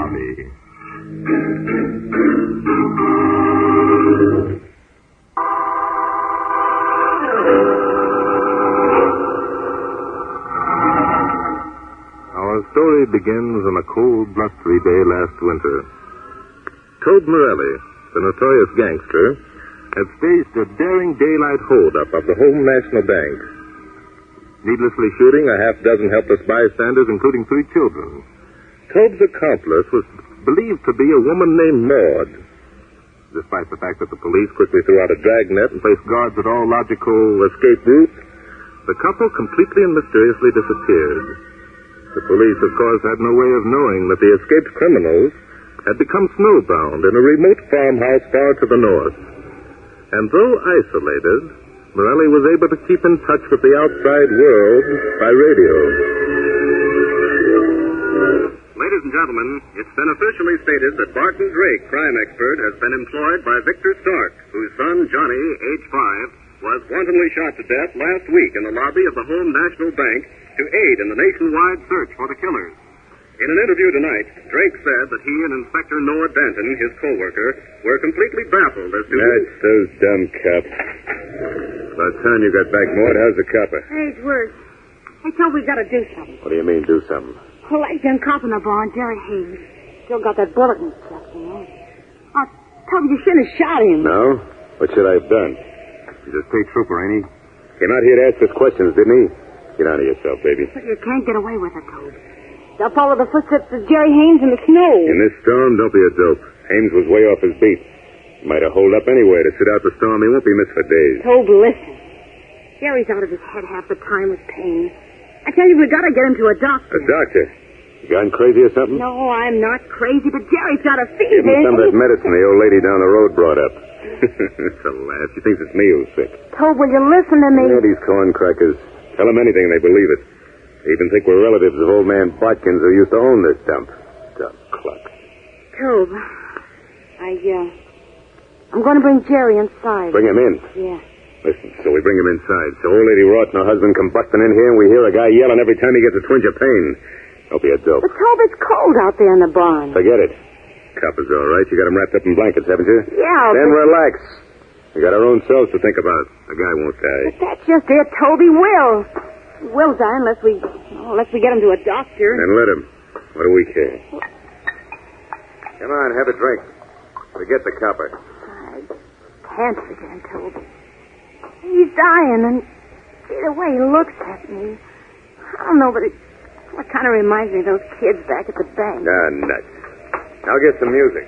Army. Our story begins on a cold, blustery day last winter. Tom Torelli, the notorious gangster, had staged a daring daylight holdup of the Home National Bank, needlessly shooting a half-dozen helpless bystanders, including 3 children. Tom's accomplice was believed to be a woman named Maud. Despite the fact that the police quickly threw out a dragnet and placed guards at all logical escape routes, the couple completely and mysteriously disappeared. The police, of course, had no way of knowing that the escaped criminals had become snowbound in a remote farmhouse far to the north. And though isolated, Morelli was able to keep in touch with the outside world by radio. Ladies and gentlemen, it's been officially stated that Barton Drake, crime expert, has been employed by Victor Stark, whose son, Johnny, age 5, was wantonly shot to death last week in the lobby of the Home National Bank to aid in the nationwide search for the killers. In an interview tonight, Drake said that he and Inspector Noah Denton, his co-worker, were completely baffled as to... That's those dumb cops. By the time you got back, Maud, how's the copper? Hey, it's worse. I told we got to do something. What do you mean, do something? Well, like them cop in the barn, Jerry Hayes. Still got that bullet in his chest, you know. I told you shouldn't have shot him. No? What should I have done? He's a state trooper, ain't he? Came out here to ask us questions, didn't he? Get out of yourself, baby. But you can't get away with it, Toad. They'll follow the footsteps of Jerry Haynes in the snow. In this storm, don't be a dope. Haynes was way off his beat. He might have holed up anyway to sit out the storm. He won't be missed for days. Toad, listen. Jerry's out of his head half the time with pain. I tell you, we got to get him to a doctor. A doctor? You gone crazy or something? No, I'm not crazy, but Jerry's got a fever. Give him some of that medicine the old lady down the road brought up. It's a laugh. She thinks it's me who's sick. Toad, will you listen to me? Yeah, these corn crackers. Tell them anything, they believe it. They even think we're relatives of old man Botkins who used to own this dump. Dumb cluck. Toad, I'm going to bring Jerry inside. Bring him in? Yeah. Listen, so we bring him inside. So old lady Roth and her husband come busting in here and we hear a guy yelling every time he gets a twinge of pain. Don't be a dope. But Toad, it's cold out there in the barn. Forget it. Copper's all right. You got him wrapped up in blankets, haven't you? Yeah, Then relax. We got our own selves to think about. The guy won't die. But that's just it, Toby. He will die unless we get him to a doctor. Then let him. What do we care? Come on, have a drink. Forget the copper. I can't forget him, Toby. He's dying, and see the way he looks at me. I don't know, but it kind of reminds me of those kids back at the bank. Ah, nuts. Now get some music.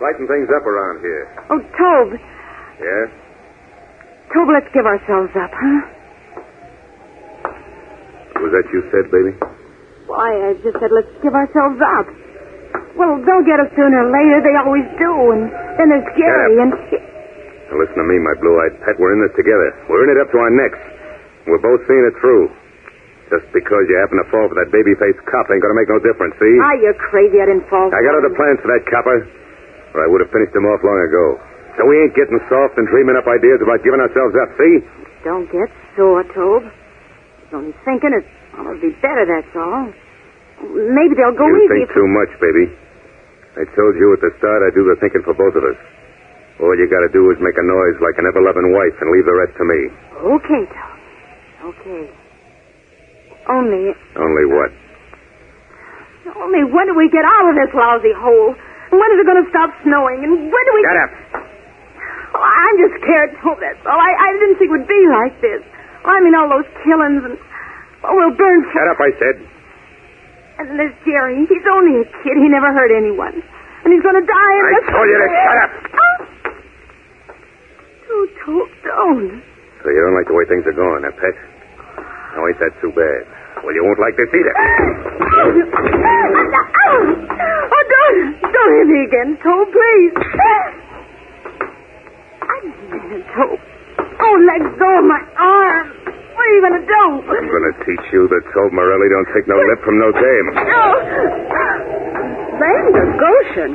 Lighten things up around here. Oh, Tobe. Yeah? Tobe, let's give ourselves up, huh? Was that you said, baby? Why, I just said let's give ourselves up. Well, they'll get us sooner or later. They always do. And then there's Gary and... Now listen to me, my blue-eyed pet. We're in this together. We're in it up to our necks. We're both seeing it through. Just because you happen to fall for that baby-faced cop ain't going to make no difference, see? Ah, you're crazy. I didn't fall for I got other plans for that copper, or I would have finished him off long ago. So we ain't getting soft and dreaming up ideas about giving ourselves up, see? Don't get sore, Tobe. I was only thinking it ought to be better, that's all. Maybe they'll go You easy. think too much, baby. I told you at the start I'd do the thinking for both of us. All you got to do is make a noise like an ever-loving wife and leave the rest to me. Okay, Tobe. Okay. Only what? Only when do we get out of this lousy hole? When is it going to stop snowing? And when do we... Shut up! Oh, I'm just scared, Tobe, that's all. I didn't think it would be like this. I mean, all those killings and... Oh, we'll burn... Shut up, I said. And there's Jerry. He's only a kid. He never hurt anyone. And he's going to die in I told you to shut up! Oh, Tobe, don't. So you don't like the way things are going, huh, Pet? No, ain't that too bad? Well, you won't like this either. Oh, don't hit me again, Tobe, please. I didn't mean it, Tobe. Oh, let go of my arm. What are you going to do? I'm going to teach you that Tobe Morelli don't take no lip from no dame. Oh. Land of Goshen.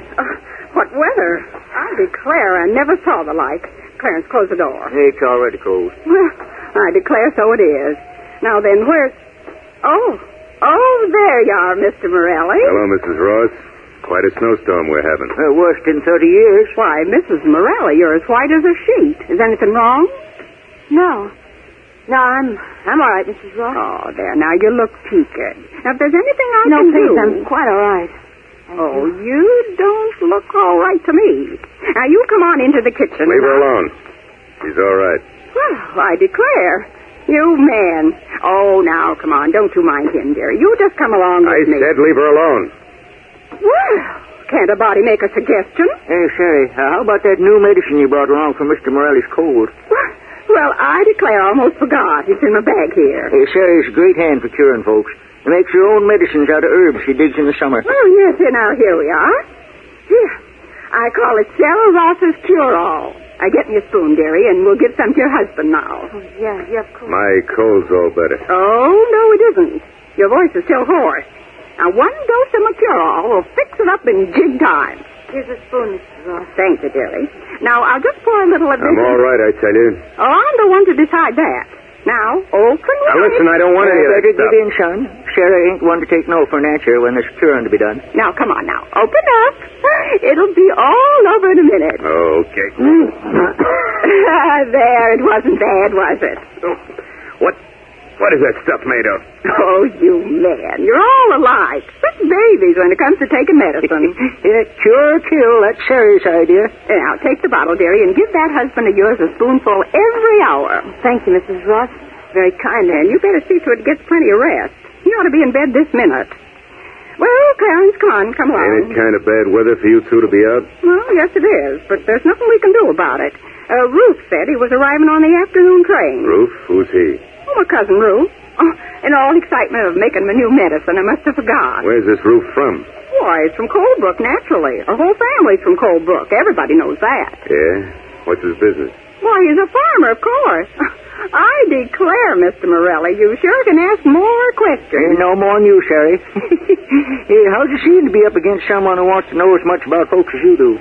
What weather. I declare I never saw the like. Clarence, close the door. It's already closed. Well, I declare so it is. Now then, where's... Oh, there you are, Mr. Morelli. Hello, Mrs. Ross. Quite a snowstorm we're having. Worst in 30 years. Why, Mrs. Morelli, you're as white as a sheet. Is anything wrong? No. No, I'm all right, Mrs. Ross. Oh, there. Now, you look peaked. Now, if there's anything I No, can please, do... I'm quite all right. Oh, you don't look all right to me. Now, you come on into the kitchen. Leave her alone. She's all right. Well, I declare. You man. Oh, now, come on. Don't you mind him, dear. You just come along with me. I said leave her alone. Well, can't a body make a suggestion? Hey, Sherry, how about that new medicine you brought along for Mr. Morelli's cold? Well, I declare, I almost forgot. It's in my bag here. Hey, Sherry's a great hand for curing folks. She makes her own medicines out of herbs she digs in the summer. Oh, yes, here we are. Here. I call it Sarah Ross's Cure-All. Get me a spoon, dearie, and we'll give some to your husband now. Oh, yeah, of course. My cold's all better. Oh, no, it isn't. Your voice is still hoarse. Now, one dose of my Cure-All will fix it up in jig time. Here's a spoon, Mrs. Ross. Thank you, dearie. Now, I'll just pour a little of this. I'm all right, I tell you. Oh, I'm the one to decide that. Now, open Now, wide. listen, I don't want any of that Better stuff. give in, son. Sarah ain't one to take no for an answer when there's curing to be done. Now, come on now. Open up. It'll be all over in a minute. Okay. There, it wasn't bad, was it? What is that stuff made of? Oh, you man. You're all alike. Such babies when it comes to taking medicine. Yeah, cure or kill. That's Sarah's idea. Now, take the bottle, dearie, and give that husband of yours a spoonful every hour. Thank you, Mrs. Ross. Very kind of And you better see to it gets plenty of rest. You ought to be in bed this minute. Well, Clarence, come along. Ain't it kind of bad weather for you two to be out? Well, yes, it is, but there's nothing we can do about it. Ruth said he was arriving on the afternoon train. Ruth? Who's he? Oh, my cousin Ruth. Oh, in all excitement of making my new medicine, I must have forgot. Where's this Ruth from? Why, it's from Coldbrook, naturally. Our whole family's from Coldbrook. Everybody knows that. Yeah? What's his business? Why, he's a farmer, of course. I declare, Mr. Morelli, you sure can ask more questions. Ain't no more than you, Sherry. Hey, how's it seem to be up against someone who wants to know as much about folks as you do?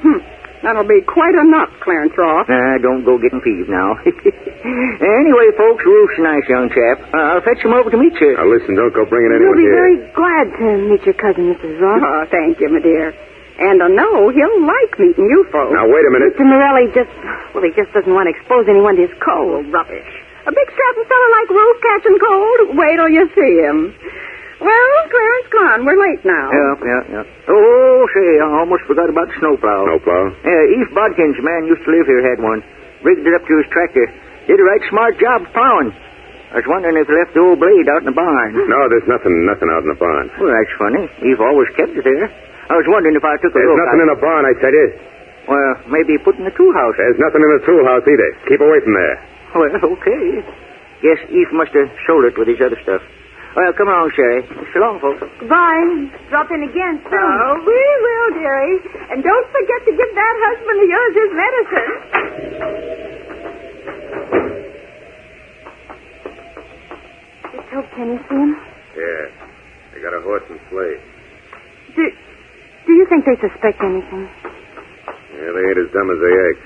That'll be quite enough, Clarence Ross. Don't go getting peeved now. Anyway, folks, Ruth's a nice young chap. I'll fetch him over to meet you. Now, listen, don't go bringing We'll anyone be here. very glad to meet your cousin, Mrs. Ross. Oh, thank you, my dear. And I know he'll like meeting you folks. Now, wait a minute. Mr. Morelli he just doesn't want to expose anyone to his cold. Rubbish. A big strapping fellow like Ruth catching cold? Wait till you see him. Well, Clarence, come on. We're late now. Yeah. Oh, say, I almost forgot about the snowplow. Snowplow? Yeah, East Bodkins, man, used to live here, had one. Rigged it up to his tractor. Did a right smart job plowing. I was wondering if he left the old blade out in the barn. No, there's nothing out in the barn. Well, that's funny. He's always kept it there. I was wondering if I took a There's look. nothing in the barn, I tell you. Well, maybe he put in the tool house. There's nothing in the tool house either. Keep away from there. Well, okay. Guess Eve must have sold it with his other stuff. Well, come along, Sherry. So long, folks. Goodbye. Drop in again soon. Oh, we will, dearie. And don't forget to give that husband of yours his medicine. Did Tobe Kenny see him? Yeah. They got a horse and sleigh. Do you think they suspect anything? Yeah, they ain't as dumb as they act.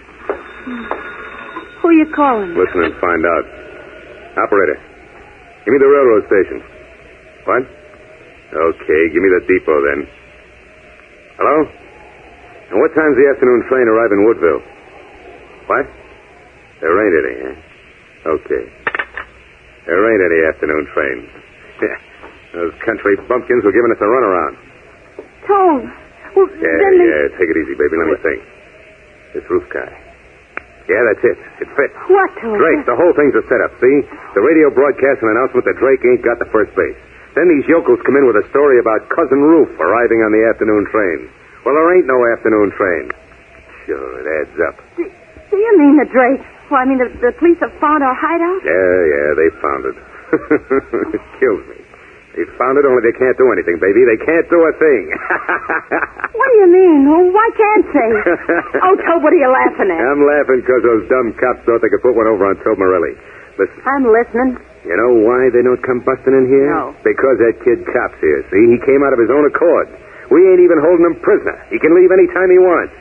Who are you calling? Listen and find out. Operator, give me the railroad station. What? Okay, give me the depot then. Hello? And what time's the afternoon train arrive in Woodville? What? There ain't any, eh? Okay. There ain't any afternoon train. Those country bumpkins were giving us a runaround. Tobe. Well, Yeah, take it easy, baby. Let me think. This roof guy. Yeah, that's it. It fits. What, Tobe? Drake, the whole thing's a setup, see? The radio broadcasts an announcement that Drake ain't got the first base. Then these yokels come in with a story about Cousin Ruth arriving on the afternoon train. Well, there ain't no afternoon train. Sure, it adds up. Do you mean the Drake? Well, I mean the police have found our hideout? Yeah, they found it. It kills me. They found it, only they can't do anything, baby. They can't do a thing. What do you mean? Well, why can't they? Oh, Tobe, what are you laughing at? I'm laughing because those dumb cops thought they could put one over on Tobe Morelli. Listen. I'm listening. You know why they don't come busting in here? No. Because that kid Cop's here, see? He came out of his own accord. We ain't even holding him prisoner. He can leave any time he wants.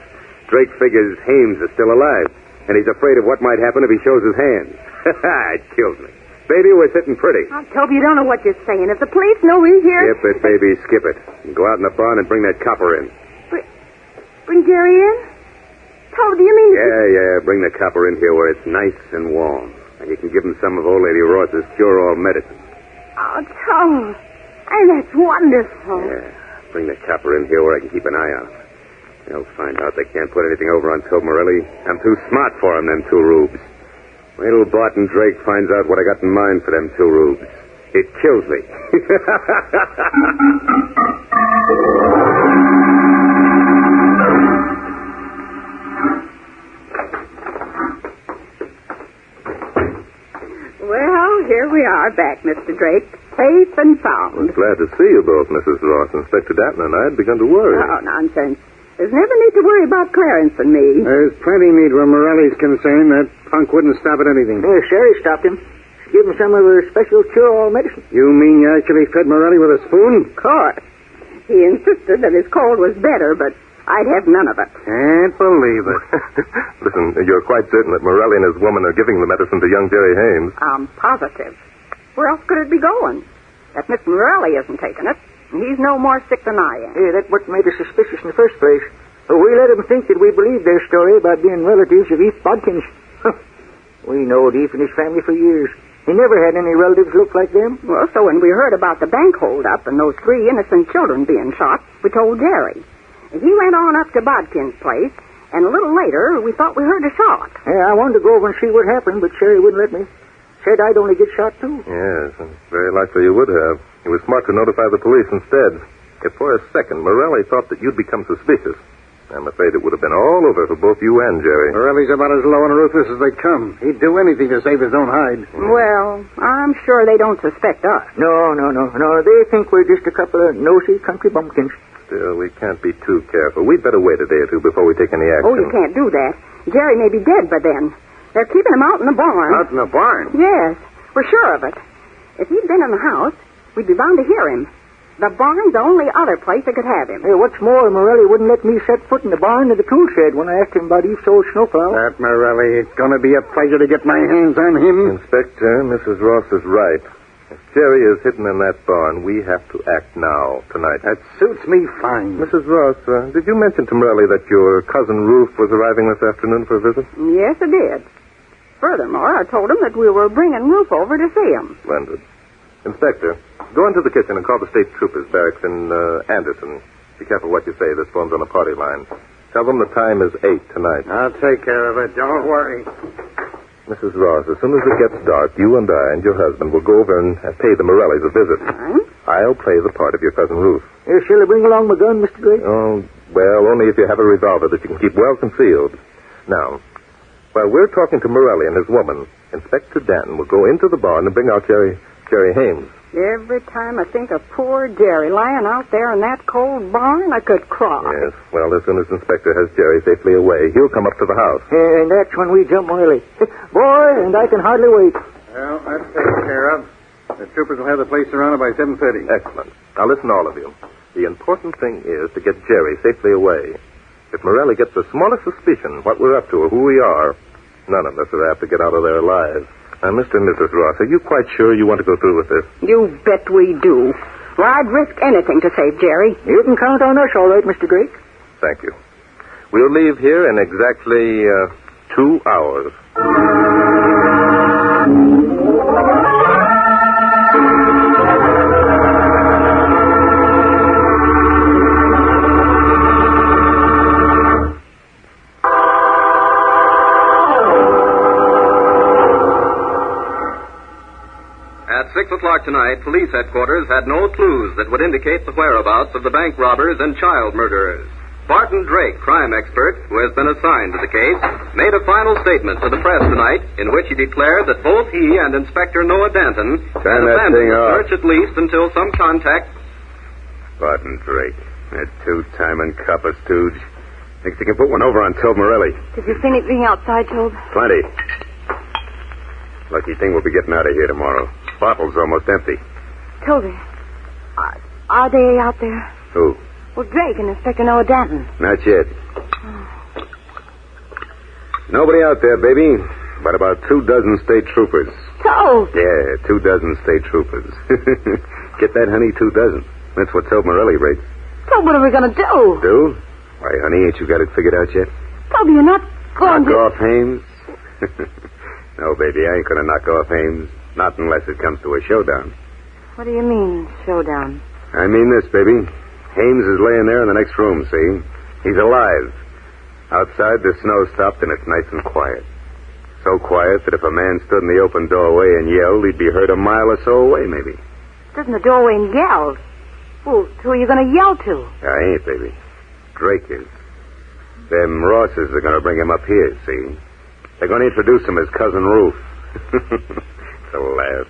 Drake figures Hames is still alive, and he's afraid of what might happen if he shows his hands. It kills me. Baby, we're sitting pretty. Oh, Tobe, you don't know what you're saying. If the police know we're here... Skip it, baby, skip it. And go out in the barn and bring that copper in. Bring Jerry in? Toad, do you mean... Yeah. Bring the copper in here where it's nice and warm. And you can give him some of old lady Ross's cure-all medicine. Oh, Toad. Hey, that's wonderful. Yeah. Bring the copper in here where I can keep an eye on him. They'll find out they can't put anything over on Toad Morelli. I'm too smart for him, them two rubes. Wait till Barton Drake finds out what I got in mind for them two rubes. It kills me. Well, here we are back, Mr. Drake. Safe and sound. Glad to see you both, Mrs. Ross. Inspector Danton and I had begun to worry. Oh, nonsense. There's never need to worry about Clarence and me. There's plenty need where Morelli's concerned. That punk wouldn't stop at anything. Sherry stopped him. She gave him some of her special cure-all medicine. You mean you actually fed Morelli with a spoon? Of course. He insisted that his cold was better, but I'd have none of it. Can't believe it. Listen, you're quite certain that Morelli and his woman are giving the medicine to young Jerry Hames? I'm positive. Where else could it be going? That Miss Morelli isn't taking it. He's no more sick than I am. Yeah, that's what made us suspicious in the first place. But we let him think that we believed their story about being relatives of Eve Bodkins. We knowed Eve and his family for years. He never had any relatives look like them. Well, so when we heard about the bank holdup and those 3 innocent children being shot, we told Jerry. And he went on up to Bodkin's place, and a little later, we thought we heard a shot. Yeah, I wanted to go over and see what happened, but Sherry wouldn't let me. Said I'd only get shot, too. Yes, and very likely you would have. It was smart to notify the police instead. If for a second Morelli thought that you'd become suspicious, I'm afraid it would have been all over for both you and Jerry. Morelli's about as low and ruthless as they come. He'd do anything to save his own hide. Well, I'm sure they don't suspect us. No. They think we're just a couple of nosy country bumpkins. Still, we can't be too careful. We'd better wait a day or two before we take any action. Oh, you can't do that. Jerry may be dead by then. They're keeping him out in the barn. Out in the barn? Yes, we're sure of it. If he'd been in the house, we'd be bound to hear him. The barn's the only other place that could have him. Hey, what's more, Morelli wouldn't let me set foot in the barn or the tool shed when I asked him about Eve's old snowplow. That Morelli, it's going to be a pleasure to get my hands on him. Inspector, Mrs. Ross is right. If Jerry is hidden in that barn, we have to act now, tonight. That suits me fine. Mrs. Ross, did you mention to Morelli that your cousin Ruth was arriving this afternoon for a visit? Yes, I did. Furthermore, I told him that we were bringing Ruth over to see him. Splendid. Inspector, go into the kitchen and call the state troopers barracks in Anderson. Be careful what you say. This phone's on a party line. Tell them the time is 8 tonight. I'll take care of it. Don't worry. Mrs. Ross, as soon as it gets dark, you and I and your husband will go over and pay the Morellis a visit. I'll play the part of your cousin Ruth. Shall I bring along my gun, Mr. Drake? Oh, well, only if you have a revolver that you can keep well concealed. Now, while we're talking to Morelli and his woman, Inspector Danton will go into the barn and bring out Jerry Hames. Every time I think of poor Jerry lying out there in that cold barn, I could cry. Yes, well, as soon as Inspector has Jerry safely away, he'll come up to the house. And that's when we jump Morelli. Boy, and I can hardly wait. Well, that's taken care of. The troopers will have the place surrounded by 7:30. Excellent. Now listen, all of you. The important thing is to get Jerry safely away. If Morelli gets the smallest suspicion what we're up to or who we are, none of us are apt to get out of there alive. Now, Mr. and Mrs. Ross, are you quite sure you want to go through with this? You bet we do. Well, I'd risk anything to save Jerry. You can count on us, all right, Mr. Drake. Thank you. We'll leave here in exactly 2 hours. At 6 o'clock tonight, police headquarters had no clues that would indicate the whereabouts of the bank robbers and child murderers. Barton Drake, crime expert, who has been assigned to the case, made a final statement to the press tonight in which he declared that both he and Inspector Noah Danton had abandoned the search at least until some contact... Barton Drake, that two-timing copper stooge. Thinks he can put one over on Toad Morelli. Did you see anything outside, Toad? Plenty. Lucky thing we'll be getting out of here tomorrow. Bottle's almost empty. Toby, are they out there? Who? Well, Drake and Inspector Noah Danton. Not yet. Nobody out there, baby. But about 24 state troopers. Toad! Yeah, 24 state troopers. Get that, honey? 24. That's what Toad Morelli rates. Toad, what are we going to do? Do? Why, honey, ain't you got it figured out yet? Toby, you're not going Knock off Hames? No, baby, I ain't gonna knock off Hames. Not unless it comes to a showdown. What do you mean, showdown? I mean this, baby. Hames is laying there in the next room, see? He's alive. Outside, the snow stopped and it's nice and quiet. So quiet that if a man stood in the open doorway and yelled, he'd be heard a mile or so away, maybe. Stood in the doorway and yelled. Well, who are you going to yell to? I ain't, baby. Drake is. Them Rosses are going to bring him up here, see? They're going to introduce him as Cousin Ruth. It's a laugh.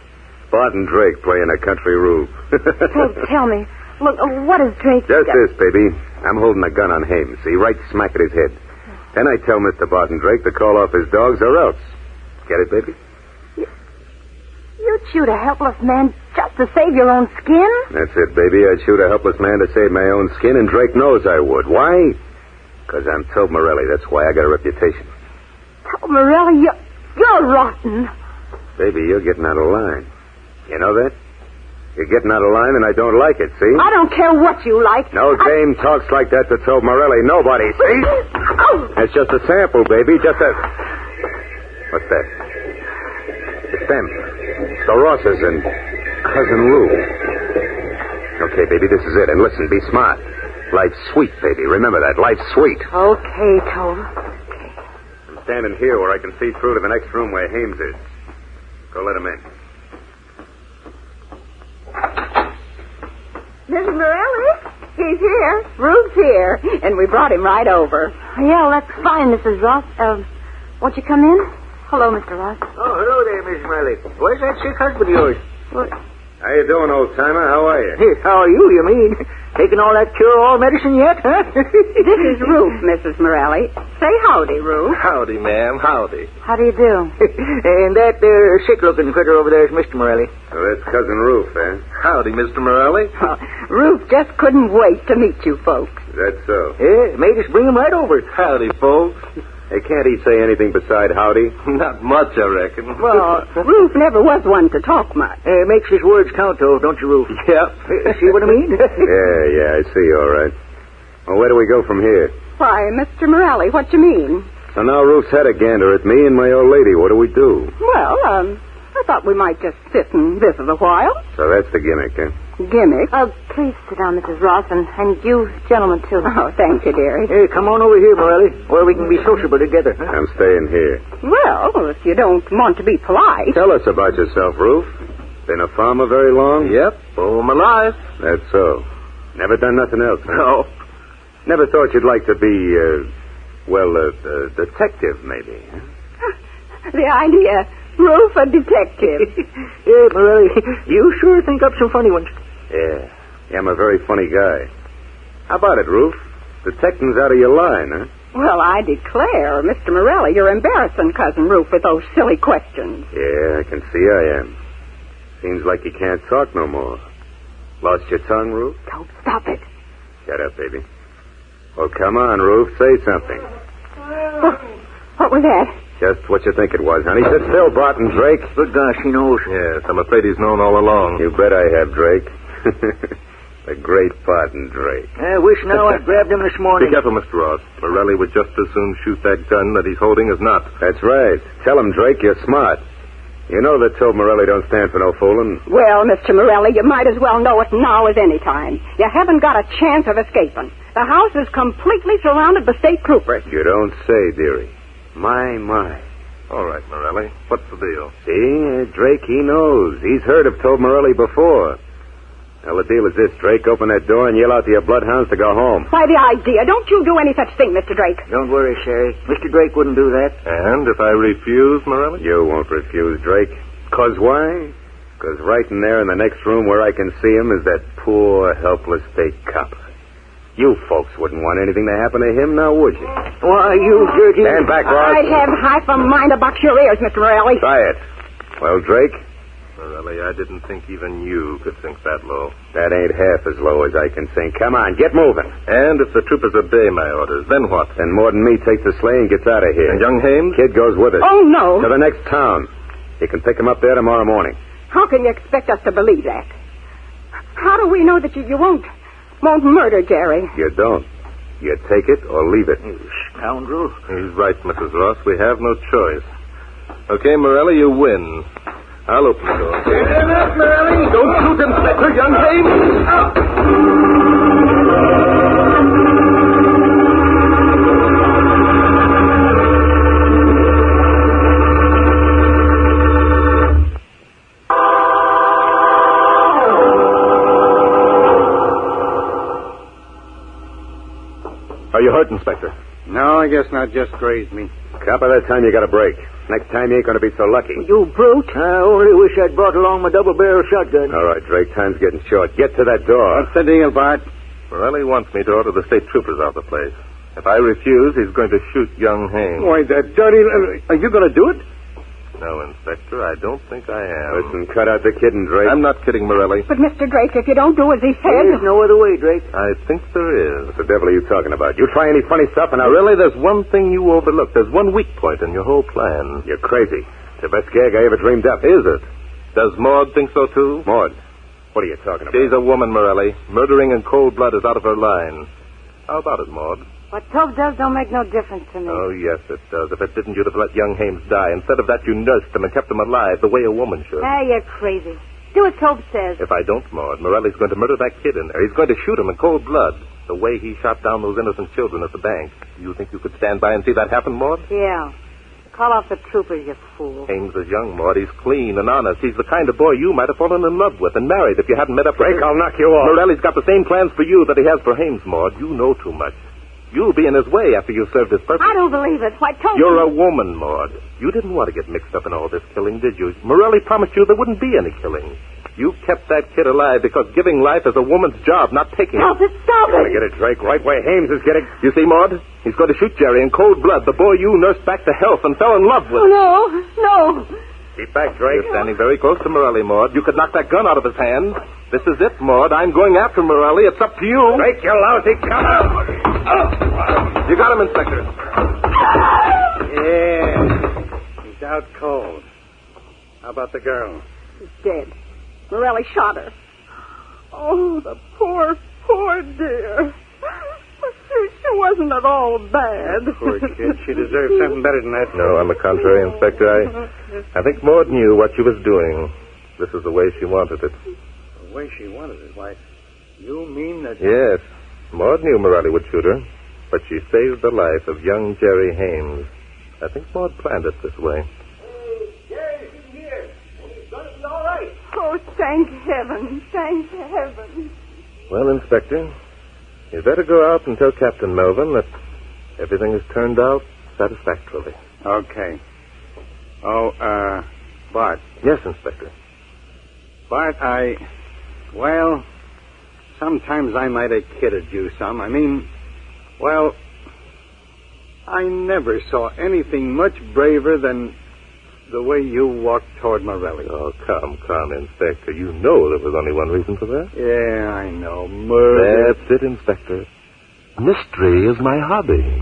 Barton Drake playing a country Ruth. Well, tell me. Look, what is Drake... Just this, baby. I'm holding a gun on Hames, see? Right smack at his head. Then I tell Mr. Barton Drake to call off his dogs or else. Get it, baby? You'd shoot a helpless man just to save your own skin? That's it, baby. I'd shoot a helpless man to save my own skin, and Drake knows I would. Why? Because I'm Tobe Morelli. That's why I got a reputation. Tobe Morelli, you're rotten. Baby, you're getting out of line. You know that? You're getting out of line, and I don't like it, see? I don't care what you like. No dame talks like that to Tobe Morelli. Nobody, see? That's just a sample, baby. Just a... What's that? It's them. The Rosses and Cousin Lou. Okay, baby, this is it. And listen, be smart. Life's sweet, baby. Remember that. Life's sweet. Okay, Tobe. Okay. I'm standing here where I can see through to the next room where Hames is. Go let him in. Mrs. Morelli, he's here. Ruth's here. And we brought him right over. Yeah, that's fine, Mrs. Ross. Won't you come in? Hello, Mr. Ross. Oh, hello there, Miss Morelli. Where's that sick husband of yours? What? How you doing, old-timer? How are you? Hey, how are you mean? Taking all that cure-all medicine yet, huh? This is Ruth, Mrs. Morelli. Say howdy, Ruth. Howdy, ma'am. Howdy. How do you do? And that sick-looking critter over there is Mr. Morelli. So that's Cousin Ruth, eh? Howdy, Mr. Morelli. Ruth just couldn't wait to meet you folks. That's so. Yeah, made us bring him right over. Howdy, folks. Hey, can't he say anything beside howdy? Not much, I reckon. Well, Ruth never was one to talk much. Makes his words count, though, don't you, Ruth? Yep. See what I mean? Yeah, I see, all right. Well, where do we go from here? Why, Mr. Morelli, what you mean? So now Ruth's had a gander at me and my old lady. What do we do? Well, I thought we might just sit and visit a while. So that's the gimmick, eh? Gimmick. Please sit down, Mrs. Ross, and you gentlemen, too. Oh, thank you, dearie. Hey, come on over here, Morelli, where we can be sociable together. Huh? I'm staying here. Well, if you don't want to be polite. Tell us about yourself, Ruth. Been a farmer very long? Yep, all my life. That's so. Never done nothing else, huh? No. Never thought you'd like to be, a detective, maybe. Huh? The idea. Ruth, a detective. Yeah, Morelli, you sure think up some funny ones. Yeah, I'm a very funny guy. How about it, Ruth? Detective's out of your line, huh? Well, I declare, Mr. Morelli, you're embarrassing Cousin Ruth with those silly questions. Yeah, I can see I am. Seems like you can't talk no more. Lost your tongue, Ruth? Don't stop it. Shut up, baby. Well, come on, Ruth, say something. What was that? Just what you think it was, honey. Sit still, Barton Drake. Good gosh, he knows. Yes, I'm afraid he's known all along. You bet I have, Drake. The great Barton Drake. I wish now I'd grabbed him this Be morning. careful, Mr. Ross. Morelli would just as soon shoot that gun that he's holding as not. That's right. Tell him, Drake, you're smart. You know that Tobe Morelli don't stand for no fooling. Well, Mr. Morelli, you might as well know it now as any time. You haven't got a chance of escaping. The house is completely surrounded by state troopers. You don't say, dearie. My. All right, Morelli. What's the deal? See, Drake, he knows. He's heard of Tobe Morelli before. Well, the deal is this, Drake. Open that door and yell out to your bloodhounds to go home. Why, the idea. Don't you do any such thing, Mr. Drake. Don't worry, Sherry. Mr. Drake wouldn't do that. And if I refuse, Morelli? You won't refuse, Drake. 'Cause why? 'Cause right in there in the next room where I can see him is that poor, helpless state cop. You folks wouldn't want anything to happen to him, now would you? Why, you dirty... Stand back, Ross. I'd have half a mind to box your ears, Mr. Morelli. Try it. Well, Drake, Morelli, I didn't think even you could sink that low. that ain't half as low as I can sink. Come on, get moving. And if the troopers obey my orders, then what? Then more than me takes the sleigh and gets out of here. And young Hames? Kid goes with us. Oh, no. To the next town. You can pick him up there tomorrow morning. How can you expect us to believe that? How do we know that you won't murder Jerry? You don't. You take it or leave it. You scoundrel. He's right, Mrs. Ross. We have no choice. Okay, Morelli, you win. I'll open the door. Enough, Morelli. Don't shoot, Inspector, young Hames. Are you hurt, Inspector? No, I guess not. Just grazed me. Cop, by that time you got a break. Next time you ain't going to be so lucky. You brute. I only wish I'd brought along my double-barrel shotgun. All right, Drake, time's getting short. Get to that door. What's the deal, Bart? Morelli wants me to order the state troopers out of the place. If I refuse, he's going to shoot young Haines. Why, that dirty... Are you going to do it? No, Inspector, I don't think I am. Listen, cut out the kidding, Drake. I'm not kidding, Morelli. But, Mr. Drake, if you don't do as he said... There's no other way, Drake. I think there is. What the devil are you talking about? You try any funny stuff and I'll... Morelli, there's one thing you overlooked. There's one weak point in your whole plan. You're crazy. It's the best gag I ever dreamed up. Is it? Does Maud think so, too? Maud, what are you talking about? She's a woman, Morelli. Murdering in cold blood is out of her line. How about it, Maud? What Tobe does don't make no difference to me. Oh, yes, it does. If it didn't, you'd have let young Hames die. Instead of that, you nursed him and kept him alive the way a woman should. You're crazy. Do what Tobe says. If I don't, Maud, Morelli's going to murder that kid in there. He's going to shoot him in cold blood. The way he shot down those innocent children at the bank. You think you could stand by and see that happen, Maud? Yeah. Call off the troopers, you fool. Hames is young, Maud. He's clean and honest. He's the kind of boy you might have fallen in love with and married if you hadn't met up with Drake, him. I'll knock you off. Morelli's got the same plans for you that he has for Hames, Maud. You know too much. You'll be in his way after you've served his purpose. I don't believe it. Why, Tobe... You're a woman, Maud. You didn't want to get mixed up in all this killing, did you? Morelli promised you there wouldn't be any killing. You kept that kid alive because giving life is a woman's job, not taking Stop it. it, stop Gotta it! get it, Drake, right where Hames is getting... You see, Maud? He's going to shoot Jerry in cold blood, the boy you nursed back to health and fell in love with. Oh, no. Keep back, Drake. You're standing very close to Morelli, Maud. You could knock that gun out of his hand. This is it, Maud. I'm going after Morelli. It's up to you. Drake, you lousy cow. You got him, Inspector. Yeah. He's out cold. How about the girl? She's dead. Morelli shot her. Oh, the poor, poor dear. She wasn't at all bad. Poor kid. She deserves something better than that. No, on the contrary, Inspector. I think Maud knew what she was doing. This is the way she wanted it. The way she wanted it? Why, you mean that... Yes. Maud knew Morelli would shoot her, but she saved the life of young Jerry Hames. I think Maud planned it this way. Hey, Jerry's in here. And he's going to be all right. Oh, thank heaven. Thank heaven. Well, Inspector, you'd better go out and tell Captain Melvin that everything has turned out satisfactorily. Okay. Oh, Bart. Yes, Inspector. Bart, well, sometimes I might have kidded you some. I mean, well, I never saw anything much braver than the way you walked toward Morelli. Oh, come, Inspector. You know there was only one reason for that. Yeah, I know. Murder. That's it, Inspector. Mystery is my hobby.